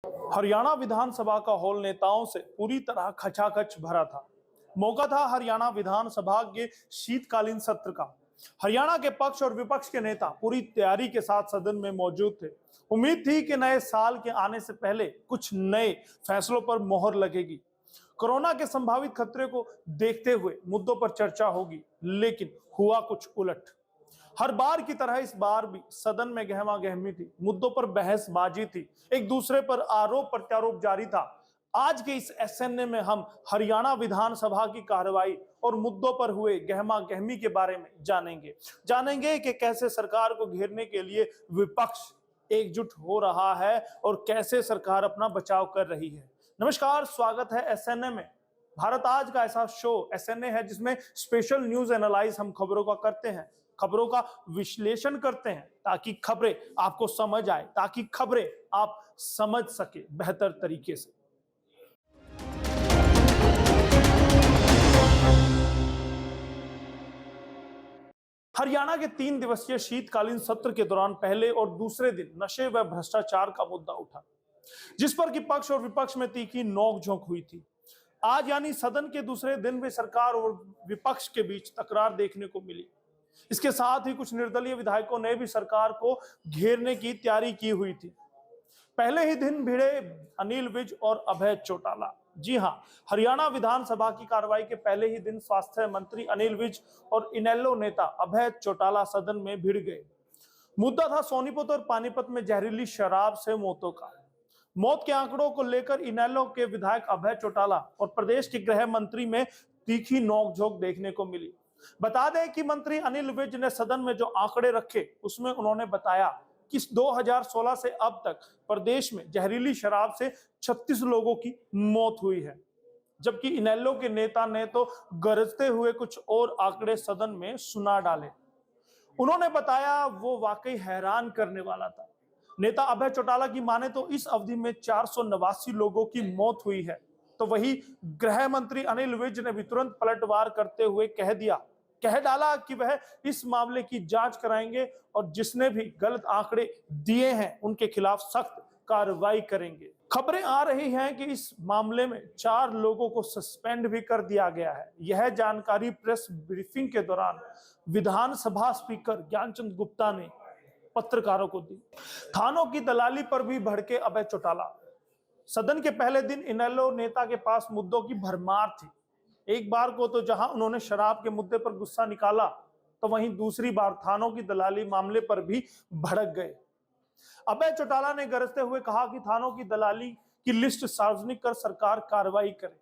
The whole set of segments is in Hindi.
हरियाणा विधानसभा का हॉल नेताओं से पूरी तरह खचाखच भरा था। मौका था हरियाणा विधानसभा के शीतकालीन सत्र का। हरियाणा के पक्ष और विपक्ष के नेता पूरी तैयारी के साथ सदन में मौजूद थे। उम्मीद थी कि नए साल के आने से पहले कुछ नए फैसलों पर मोहर लगेगी। कोरोना के संभावित खतरे को देखते हुए मुद्दों पर चर्चा होगी, लेकिन हुआ कुछ उलट। हर बार की तरह इस बार भी सदन में गहमा गहमी थी, मुद्दों पर बहसबाजी थी, एक दूसरे पर आरोप प्रत्यारोप जारी था। आज के इस एसएनए में हम हरियाणा विधानसभा की कार्रवाई और मुद्दों पर हुए गहमा गहमी के बारे में जानेंगे कि कैसे सरकार को घेरने के लिए विपक्ष एकजुट हो रहा है और कैसे सरकार अपना बचाव कर रही है। नमस्कार, स्वागत है एसएनए में। भारत आज का ऐसा शो एसएनए है जिसमें स्पेशल न्यूज एनालाइज हम खबरों का करते हैं, खबरों का विश्लेषण करते हैं ताकि खबरें आपको समझ आए, ताकि खबरें आप समझ सके बेहतर तरीके से। हरियाणा के 3 दिवसीय शीतकालीन सत्र के दौरान पहले और दूसरे दिन नशे व भ्रष्टाचार का मुद्दा उठा, जिस पर कि पक्ष और विपक्ष में तीखी नोकझोंक हुई थी। आज यानी सदन के दूसरे दिन भी सरकार और विपक्ष के बीच तकरार देखने को मिली। इसके साथ ही कुछ निर्दलीय विधायकों ने भी सरकार को घेरने की तैयारी की हुई थी। पहले ही दिन भिड़े अनिल विज और अभय चौटाला। जी हां, हरियाणा विधानसभा की कार्रवाई के पहले ही दिन स्वास्थ्य मंत्री अनिल विज और इनेलो नेता अभय चौटाला सदन में भिड़ गए। मुद्दा था सोनीपत और पानीपत में जहरीली शराब से मौतों का। मौत के आंकड़ों को लेकर इनेलो के विधायक अभय चौटाला और प्रदेश के गृह मंत्री में तीखी नोकझोंक देखने को मिली। बता दें कि मंत्री अनिल विज ने सदन में जो आंकड़े रखे उसमें उन्होंने बताया कि 2016 से अब तक प्रदेश में जहरीली शराब से 36 लोगों की मौत हुई है, जबकि इनेलो के नेता ने तो गरजते हुए कुछ और आंकड़े सदन में सुना डाले। उन्होंने बताया वो वाकई हैरान करने वाला था। नेता अभय चौटाला की माने तो इस अवधि में 489 लोगों की मौत हुई है। तो वही गृह मंत्री अनिल विज ने भी तुरंत पलटवार करते हुए कह डाला कि वह इस मामले की जांच कराएंगे और जिसने भी गलत आंकड़े दिए हैं उनके खिलाफ सख्त कार्रवाई करेंगे। खबरें आ रही हैं कि इस मामले में 4 लोगों को सस्पेंड भी कर दिया गया है। यह जानकारी प्रेस ब्रीफिंग के दौरान विधानसभा स्पीकर ज्ञानचंद गुप्ता ने पत्रकारों को दी। थानों की दलाली पर भी भड़के अभय चौटाला। सदन के पहले दिन इनेलो नेता के पास मुद्दों की भरमार थी। एक बार को तो जहां उन्होंने शराब के मुद्दे पर गुस्सा निकाला, तो वहीं दूसरी बार थानों की दलाली मामले पर भी भड़क गए। अभय चौटाला ने गरजते हुए कहा कि थानों की दलाली की लिस्ट सार्वजनिक कर सरकार कार्रवाई करे।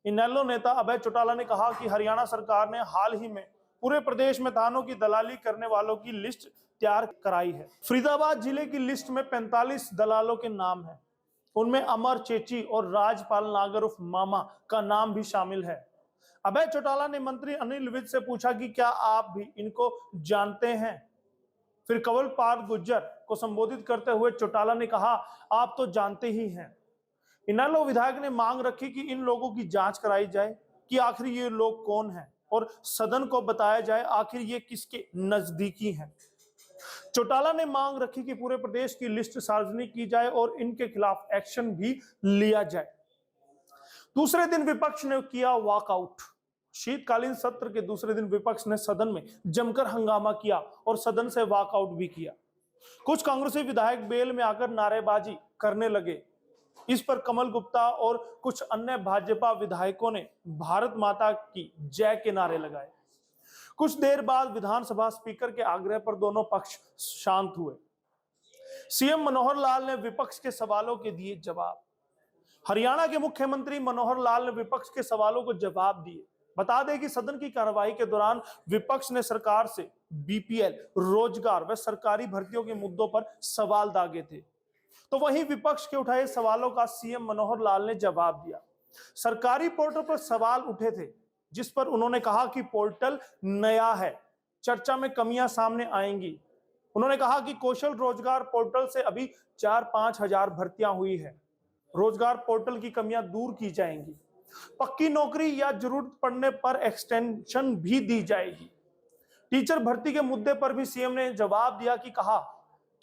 इनेलो नेता अभय चौटाला ने कहा कि हरियाणा सरकार ने हाल ही में पूरे प्रदेश में थानों की दलाली करने वालों की लिस्ट तैयार कराई है। फरीदाबाद जिले की लिस्ट में 45 दलालों के नाम हैं। उनमें अमर चेची और राजपाल नागर उर्फ मामा का नाम भी शामिल है। अभय चौटाला ने मंत्री अनिल विज से पूछा कि क्या आप भी इनको जानते हैं। फिर कंवल पाल गुर्जर को संबोधित करते हुए चौटाला ने कहा, आप तो जानते ही हैं। इनेलो विधायक ने मांग रखी कि इन लोगों की जांच कराई जाए कि आखिर ये लोग कौन हैं और सदन को बताया जाए आखिर ये किसके नजदीकी हैं। चौटाला ने मांग रखी कि पूरे प्रदेश की लिस्ट सार्वजनिक की जाए और इनके खिलाफ एक्शन भी लिया जाए। दूसरे दिन विपक्ष ने किया वॉकआउट। शीतकालीन सत्र के दूसरे दिन विपक्ष ने सदन में जमकर हंगामा किया और सदन से वॉकआउट भी किया। कुछ कांग्रेसी विधायक बेल में आकर नारेबाजी करने लगे। इस पर कमल गुप्ता और कुछ अन्य भाजपा विधायकों ने भारत माता की जय के नारे लगाए। कुछ देर बाद विधानसभा स्पीकर के आग्रह पर दोनों पक्ष शांत हुए। सीएम मनोहर लाल ने विपक्ष के सवालों के दिए जवाब। हरियाणा के मुख्यमंत्री मनोहर लाल ने विपक्ष के सवालों को जवाब दिए। बता दें कि सदन की कार्रवाई के दौरान विपक्ष ने सरकार से बीपीएल, रोजगार व सरकारी भर्तियों के मुद्दों पर सवाल दागे थे। तो वहीं विपक्ष के उठाए सवालों का सीएम मनोहर लाल ने जवाब दिया। सरकारी पोर्टल पर सवाल उठे थे, जिस पर उन्होंने कहा कि पोर्टल नया है, चर्चा में कमियां सामने आएंगी। उन्होंने कहा कि कौशल रोजगार पोर्टल से अभी 4-5 हजार भर्तियां हुई है। रोजगार पोर्टल की कमियां दूर की जाएंगी। पक्की नौकरी या जरूरत पड़ने पर एक्सटेंशन भी दी जाएगी। टीचर भर्ती के मुद्दे पर भी सीएम ने जवाब दिया कि कहा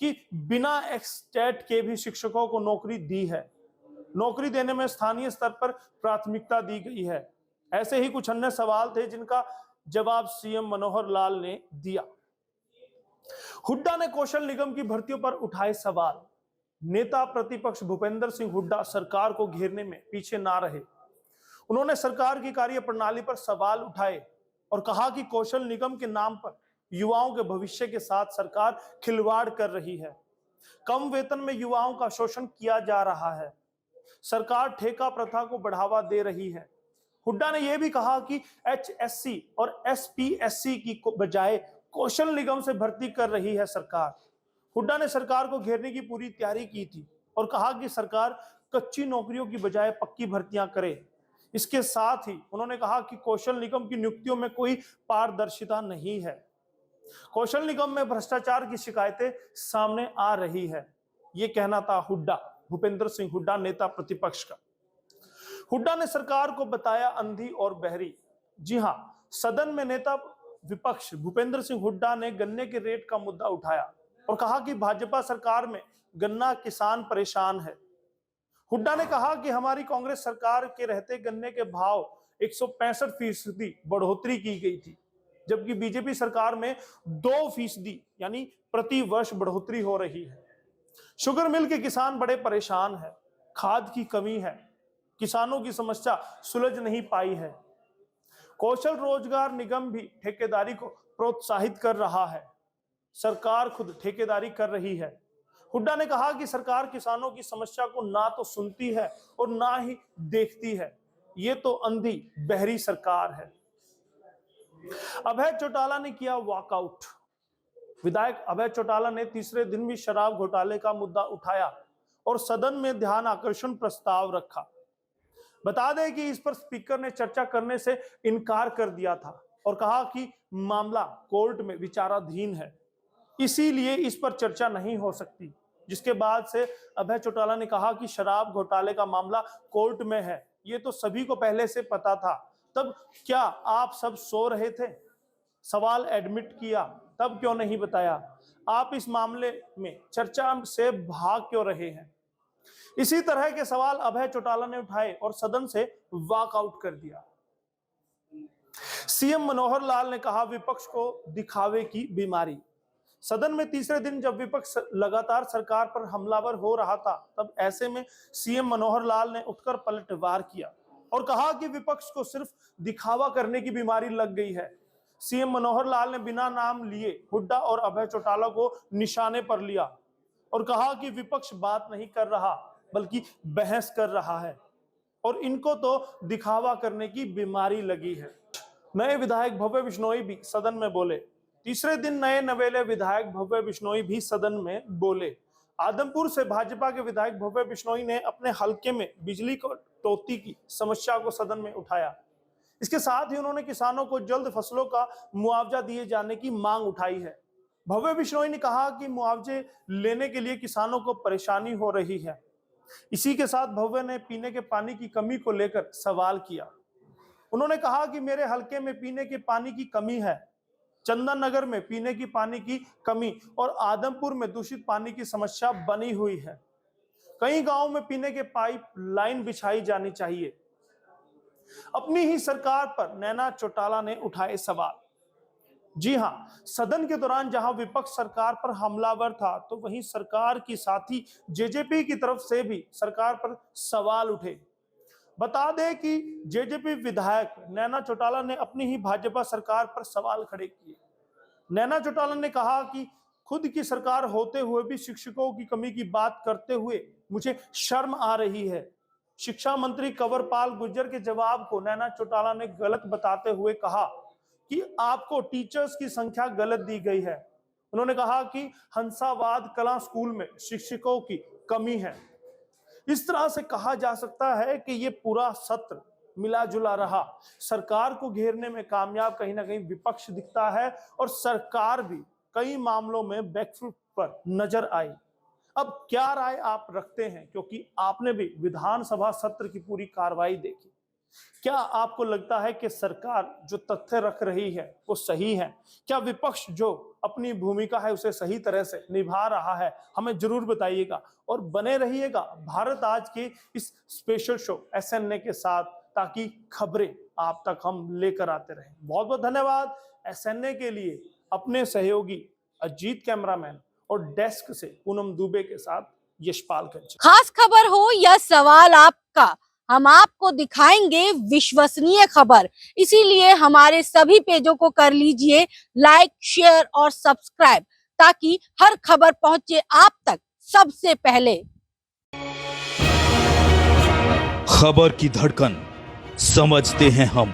कि बिना एक्सटेट के भी शिक्षकों को नौकरी दी है। नौकरी देने में स्थानीय स्तर पर प्राथमिकता दी गई है। ऐसे ही कुछ अन्य सवाल थे जिनका जवाब सीएम मनोहर लाल ने दिया। हुड्डा ने कौशल निगम की भर्तियों पर उठाए सवाल। नेता प्रतिपक्ष भूपेंद्र सिंह हुड्डा सरकार को घेरने में पीछे ना रहे। उन्होंने सरकार की कार्यप्रणाली पर सवाल उठाए और कहा कि कौशल निगम के नाम पर युवाओं के भविष्य के साथ सरकार खिलवाड़ कर रही है। कम वेतन में युवाओं का शोषण किया जा रहा है। सरकार ठेका प्रथा को बढ़ावा दे रही है। हुड्डा ने यह भी कहा कि एचएससी और एसपीएससी की बजाय कौशल निगम से भर्ती कर रही है सरकार। हुड्डा ने सरकार को घेरने की पूरी तैयारी की थी और कहा कि सरकार कच्ची नौकरियों की बजाय पक्की भर्तियां करे। इसके साथ ही उन्होंने कहा कि कौशल निगम की नियुक्तियों में कोई पारदर्शिता नहीं है। कौशल निगम में भ्रष्टाचार की शिकायतें सामने आ रही है। यह कहना था हुड्डा, भूपेंद्र सिंह हुड्डा, नेता प्रतिपक्ष का। हुड्डा ने सरकार को बताया अंधी और बहरी। जी हां, सदन में नेता विपक्ष भूपेंद्र सिंह हुड्डा ने गन्ने के रेट का मुद्दा उठाया और कहा कि भाजपा सरकार में गन्ना किसान परेशान है। हुड्डा ने कहा कि हमारी कांग्रेस सरकार के रहते गन्ने के भाव 165% बढ़ोतरी की गई थी, जबकि बीजेपी सरकार में 2% यानी प्रति वर्ष बढ़ोतरी हो रही है। शुगर मिल के किसान बड़े परेशान हैं। खाद की कमी है। किसानों की समस्या सुलझ नहीं पाई है। कौशल रोजगार निगम भी ठेकेदारी को प्रोत्साहित कर रहा है। सरकार खुद ठेकेदारी कर रही है। हुड्डा ने कहा कि सरकार किसानों की समस्या को ना तो सुनती है और ना ही देखती है। ये तो अंधी बहरी सरकार है। अभय चौटाला ने किया वॉकआउट। विधायक अभय चौटाला ने तीसरे दिन भी शराब घोटाले का मुद्दा उठाया और सदन में ध्यान आकर्षण प्रस्ताव रखा। बता दें कि इस पर स्पीकर ने चर्चा करने से इनकार कर दिया था और कहा कि मामला कोर्ट में विचाराधीन है, इसीलिए इस पर चर्चा नहीं हो सकती। जिसके बाद से अभय चौटाला ने कहा कि शराब घोटाले का मामला कोर्ट में है। ये तो सभी को पहले से पता था। तब क्या आप सब सो रहे थे? सवाल एडमिट किया, तब क्यों नहीं बताया? आप इस मामले में चर्चा से भाग क्यों रहे हैं? इसी तरह के सवाल अभय चौटाला ने उठाए और सदन से वॉकआउट कर दिया। सीएम मनोहर लाल ने कहा विपक्ष को दिखावे की बीमारी। सदन में तीसरे दिन जब विपक्ष लगातार सरकार पर हमलावर हो रहा था, तब ऐसे में सीएम मनोहर लाल ने उठकर पलटवार किया और कहा कि विपक्ष को सिर्फ दिखावा करने की बीमारी लग गई है। सीएम मनोहर लाल ने बिना नाम लिए हुड्डा और अभय चौटाला को निशाने पर लिया और कहा कि विपक्ष बात नहीं कर रहा बल्कि बहस कर रहा है और इनको तो दिखावा करने की बीमारी लगी है। नए विधायक भव्य बिश्नोई भी सदन में बोले। तीसरे दिन नए नवेले विधायक भव्य बिश्नोई भी सदन में बोले। आदमपुर से भाजपा के विधायक भव्य बिश्नोई ने अपने हलके में बिजली कटौती की समस्या को सदन में उठाया। इसके साथ ही उन्होंने किसानों को जल्द फसलों का मुआवजा दिए जाने की मांग उठाई है। भव्य बिश्नोई ने कहा कि मुआवजे लेने के लिए किसानों को परेशानी हो रही है। इसी के साथ भव्य ने पीने के पानी की कमी को लेकर सवाल किया। उन्होंने कहा कि मेरे हलके में पीने के पानी की कमी है। चंदन नगर में पीने की पानी की कमी और आदमपुर में दूषित पानी की समस्या बनी हुई है। कई गांवों में पीने के पाइप लाइन बिछाई जानी चाहिए। अपनी ही सरकार पर नैना चौटाला ने उठाए सवाल। जी हां, सदन के दौरान जहां विपक्ष सरकार पर हमलावर था, तो वहीं सरकार की साथी जेजेपी की तरफ से भी सरकार पर सवाल उठे। बता दें कि जेजेपी विधायक नैना चौटाला ने अपनी ही भाजपा सरकार पर सवाल खड़े किए। नैना चौटाला ने कहा कि खुद की सरकार होते हुए भी शिक्षकों की कमी की बात करते हुए मुझे शर्म आ रही है। शिक्षा मंत्री कंवरपाल गुर्जर के जवाब को नैना चौटाला ने गलत बताते हुए कहा कि आपको टीचर्स की संख्या गलत दी गई है। उन्होंने कहा कि हंसावाद कला स्कूल में शिक्षकों की कमी है। इस तरह से कहा जा सकता है कि ये पूरा सत्र मिला जुला रहा। सरकार को घेरने में कामयाब कहीं ना कहीं विपक्ष दिखता है और सरकार भी कई मामलों में बैकफुट पर नजर आई। अब क्या राय आप रखते हैं, क्योंकि आपने भी विधानसभा सत्र की पूरी कार्रवाई देखी। क्या आपको लगता है कि सरकार जो तथ्य रख रही है वो सही है? क्या विपक्ष जो अपनी भूमिका है उसे सही तरह से निभा रहा है? हमें जरूर बताइएगा और बने रहिएगा भारत आज के इस स्पेशल शो एसएनए के साथ, ताकि खबरें आप तक हम लेकर आते रहें। बहुत बहुत धन्यवाद एसएनए के लिए अपने सहयोगी अजीत कैमरामैन और डेस्क से पूनम दुबे के साथ यशपाल कंचे। खास खबर हो या सवाल आपका, हम आपको दिखाएंगे विश्वसनीय खबर। इसीलिए हमारे सभी पेजों को कर लीजिए लाइक, शेयर और सब्सक्राइब, ताकि हर खबर पहुंचे आप तक सबसे पहले। खबर की धड़कन समझते हैं हम,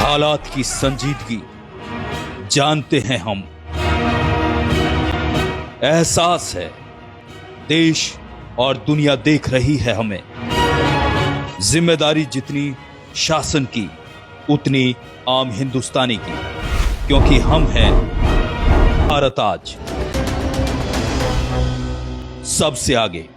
हालात की संजीदगी जानते हैं हम। एहसास है देश और दुनिया देख रही है हमें। जिम्मेदारी जितनी शासन की, उतनी आम हिंदुस्तानी की, क्योंकि हम हैं भारत आज सबसे आगे।